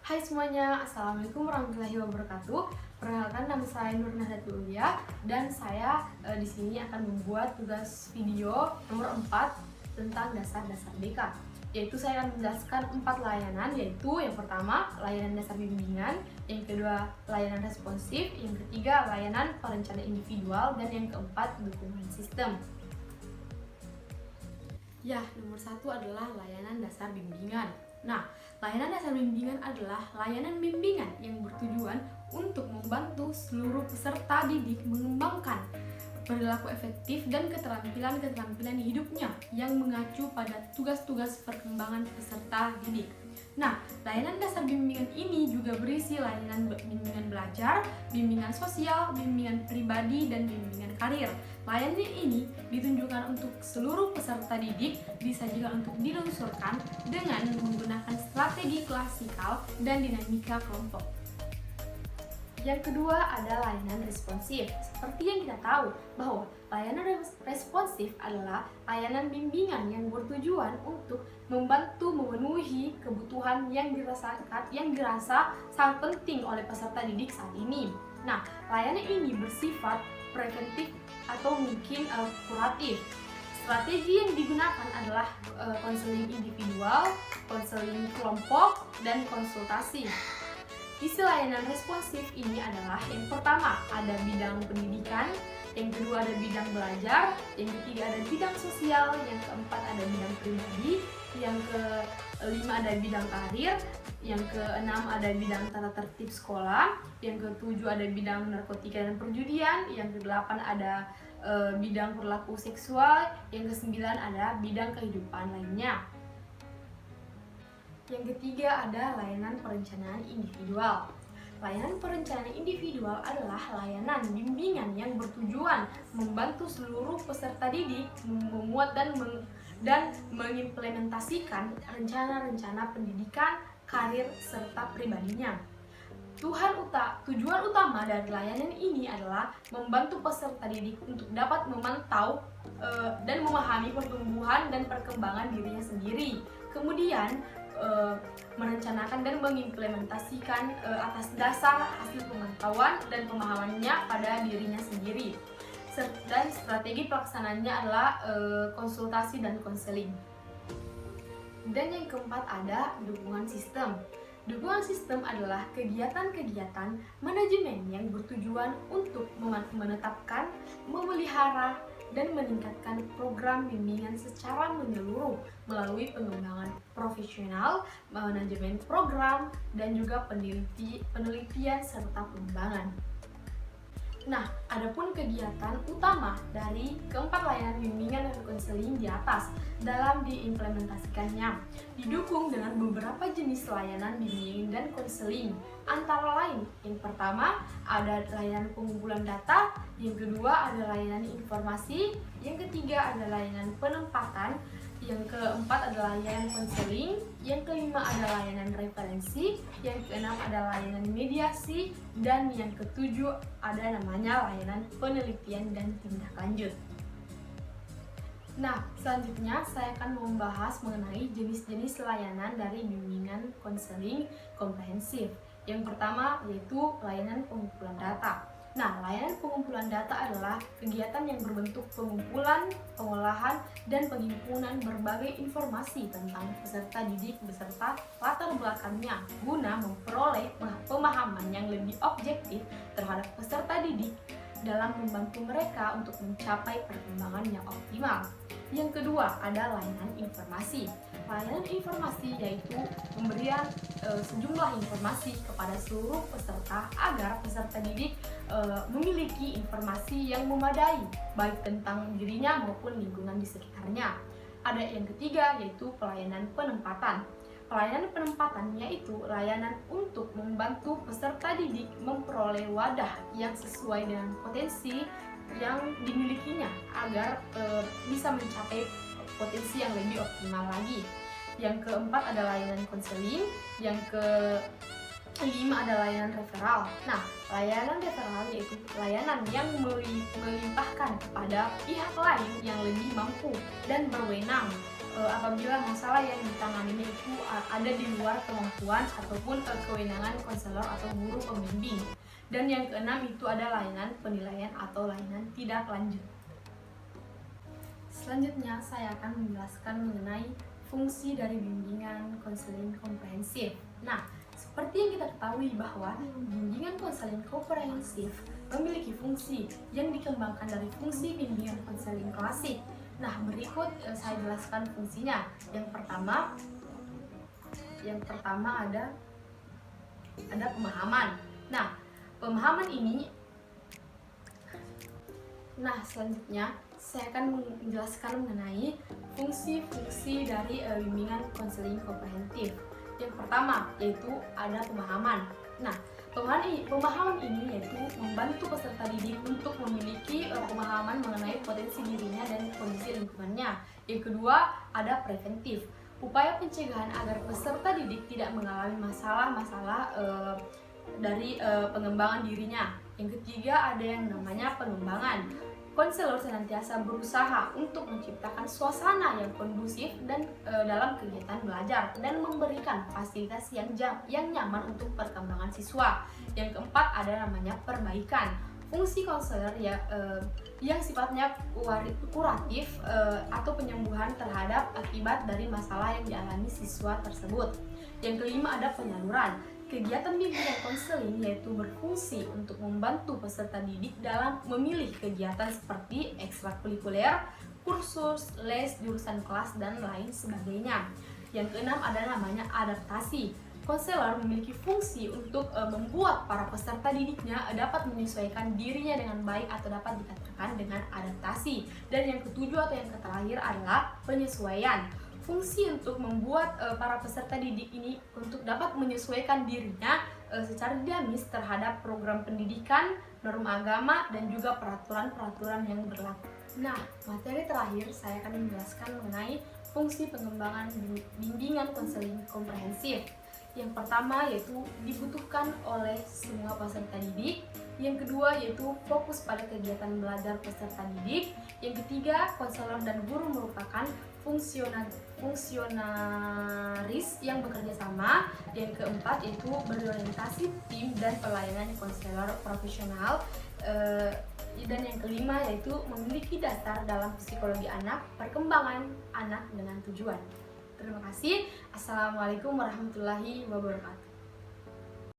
Hai semuanya, Assalamualaikum warahmatullahi wabarakatuh. Perkenalkan, nama saya Nur Nahdlatul Ulia dan saya di sini akan membuat tugas video nomor 4 tentang dasar-dasar BK. Yaitu saya akan menjelaskan 4 layanan, yaitu yang pertama layanan dasar bimbingan, yang kedua layanan responsif, yang ketiga layanan perencanaan individual, dan yang keempat dukungan sistem. Ya, nomor 1 adalah layanan dasar bimbingan. Nah, layanan dasar bimbingan adalah layanan bimbingan yang bertujuan untuk membantu seluruh peserta didik mengembangkan perilaku efektif dan keterampilan-keterampilan hidupnya yang mengacu pada tugas-tugas perkembangan peserta didik. Nah, layanan dasar bimbingan ini juga berisi layanan bimbingan belajar, bimbingan sosial, bimbingan pribadi, dan bimbingan karir. Layanan ini ditunjukkan untuk seluruh peserta didik, disajikan untuk dilunsurkan dengan menggunakan strategi klasikal dan dinamika kelompok. Yang kedua ada layanan responsif. Seperti yang kita tahu bahwa layanan responsif adalah layanan bimbingan yang bertujuan untuk membantu memenuhi kebutuhan yang dirasa sangat penting oleh peserta didik saat ini. Nah, layanan ini bersifat preventif atau mungkin kuratif. Strategi yang digunakan adalah konseling individual, konseling kelompok, dan konsultasi. Isi layanan responsif ini adalah yang pertama ada bidang pendidikan, yang kedua ada bidang belajar, yang ketiga ada bidang sosial, yang keempat ada bidang pribadi, yang kelima ada bidang karir, yang keenam ada bidang tata tertib sekolah, yang ketujuh ada bidang narkotika dan perjudian, yang kedelapan ada bidang perilaku seksual, yang kesembilan ada bidang kehidupan lainnya. Yang ketiga ada layanan perencanaan individual. Layanan perencanaan individual adalah layanan bimbingan yang bertujuan membantu seluruh peserta didik memuat dan mengimplementasikan rencana-rencana pendidikan, karir, serta pribadinya. Tujuan utama dari layanan ini adalah membantu peserta didik untuk dapat memantau dan memahami pertumbuhan dan perkembangan dirinya sendiri. Kemudian merencanakan dan mengimplementasikan atas dasar hasil pemantauan dan pemahamannya pada dirinya sendiri. Dan strategi pelaksanaannya adalah konsultasi dan konseling. Dan yang keempat ada dukungan sistem. Dukungan sistem adalah kegiatan-kegiatan manajemen yang bertujuan untuk menetapkan, memelihara, dan meningkatkan program bimbingan secara menyeluruh melalui pengembangan profesional, manajemen program, dan juga penelitian serta pengembangan. Nah, adapun kegiatan utama dari keempat layanan bimbingan dan konseling di atas dalam diimplementasikannya didukung dengan beberapa jenis layanan bimbingan dan konseling, antara lain yang pertama ada layanan pengumpulan data, yang kedua ada layanan informasi, yang ketiga ada layanan penempatan, yang keempat adalah layanan konseling, yang kelima ada layanan referensi, yang keenam ada layanan mediasi, dan yang ketujuh ada namanya layanan penelitian dan tindak lanjut. Nah, selanjutnya saya akan membahas mengenai jenis-jenis layanan dari bimbingan konseling komprehensif. Yang pertama yaitu layanan pengumpulan data. Nah, layanan pengumpulan data adalah kegiatan yang berbentuk pengumpulan, pengolahan, dan penghimpunan berbagai informasi tentang peserta didik beserta latar belakangnya guna memperoleh pemahaman yang lebih objektif terhadap peserta didik dalam membantu mereka untuk mencapai perkembangan yang optimal. Yang kedua ada layanan informasi. Layanan informasi yaitu pemberian sejumlah informasi kepada seluruh peserta agar peserta didik memiliki informasi yang memadai baik tentang dirinya maupun lingkungan di sekitarnya. Ada yang ketiga yaitu pelayanan penempatan. Pelayanan penempatan yaitu layanan untuk membantu peserta didik memperoleh wadah yang sesuai dengan potensi yang dimilikinya agar bisa mencapai potensi yang lebih optimal lagi. Yang keempat ada layanan konseling, yang kelima ada layanan referral. Nah, layanan referral yaitu layanan yang melimpahkan kepada pihak lain yang lebih mampu dan berwenang apabila masalah yang ditangani itu ada di luar kemampuan ataupun kewenangan konselor atau guru pembimbing. Dan yang keenam itu ada layanan penilaian atau layanan tidak lanjut. Selanjutnya saya akan menjelaskan mengenai fungsi dari bimbingan konseling komprehensif. Nah, seperti yang kita ketahui bahwa bimbingan konseling komprehensif memiliki fungsi yang dikembangkan dari fungsi bimbingan konseling klasik. Nah, berikut saya jelaskan fungsinya. Yang pertama ada pemahaman. Selanjutnya saya akan menjelaskan mengenai fungsi-fungsi dari bimbingan konseling komprehensif. Yang pertama yaitu ada pemahaman. Nah, pemahaman ini yaitu membantu peserta didik untuk memiliki pemahaman mengenai potensi dirinya dan kondisi lingkungannya. Yang kedua ada preventif, upaya pencegahan agar peserta didik tidak mengalami masalah-masalah dari pengembangan dirinya. Yang ketiga ada yang namanya pengembangan. Konselor senantiasa berusaha untuk menciptakan suasana yang kondusif dan dalam kegiatan belajar dan memberikan fasilitas yang nyaman untuk perkembangan siswa. Yang keempat ada namanya perbaikan. Fungsi konselor yang sifatnya kuratif atau penyembuhan terhadap akibat dari masalah yang dialami siswa tersebut. Yang kelima ada penyaluran. Kegiatan bimbingan konseling yaitu berfungsi untuk membantu peserta didik dalam memilih kegiatan seperti ekstrakurikuler, kursus, les, jurusan kelas, dan lain sebagainya. Yang keenam ada namanya adaptasi. Konselor memiliki fungsi untuk membuat para peserta didiknya dapat menyesuaikan dirinya dengan baik atau dapat dikatakan dengan adaptasi. Dan yang ketujuh atau yang terakhir adalah penyesuaian. Fungsi untuk membuat para peserta didik ini untuk dapat menyesuaikan dirinya secara dinamis terhadap program pendidikan, norma agama, dan juga peraturan-peraturan yang berlaku. Nah, materi terakhir saya akan menjelaskan mengenai fungsi pengembangan bimbingan konseling komprehensif. Yang pertama yaitu dibutuhkan oleh semua peserta didik. Yang kedua yaitu fokus pada kegiatan belajar peserta didik. Yang ketiga, konselor dan guru merupakan fungsionaris yang bekerja sama. Yang keempat yaitu berorientasi tim dan pelayanan konselor profesional. Dan yang kelima yaitu memiliki dasar dalam psikologi anak, perkembangan anak dengan tujuan. Terima kasih. Assalamualaikum warahmatullahi wabarakatuh.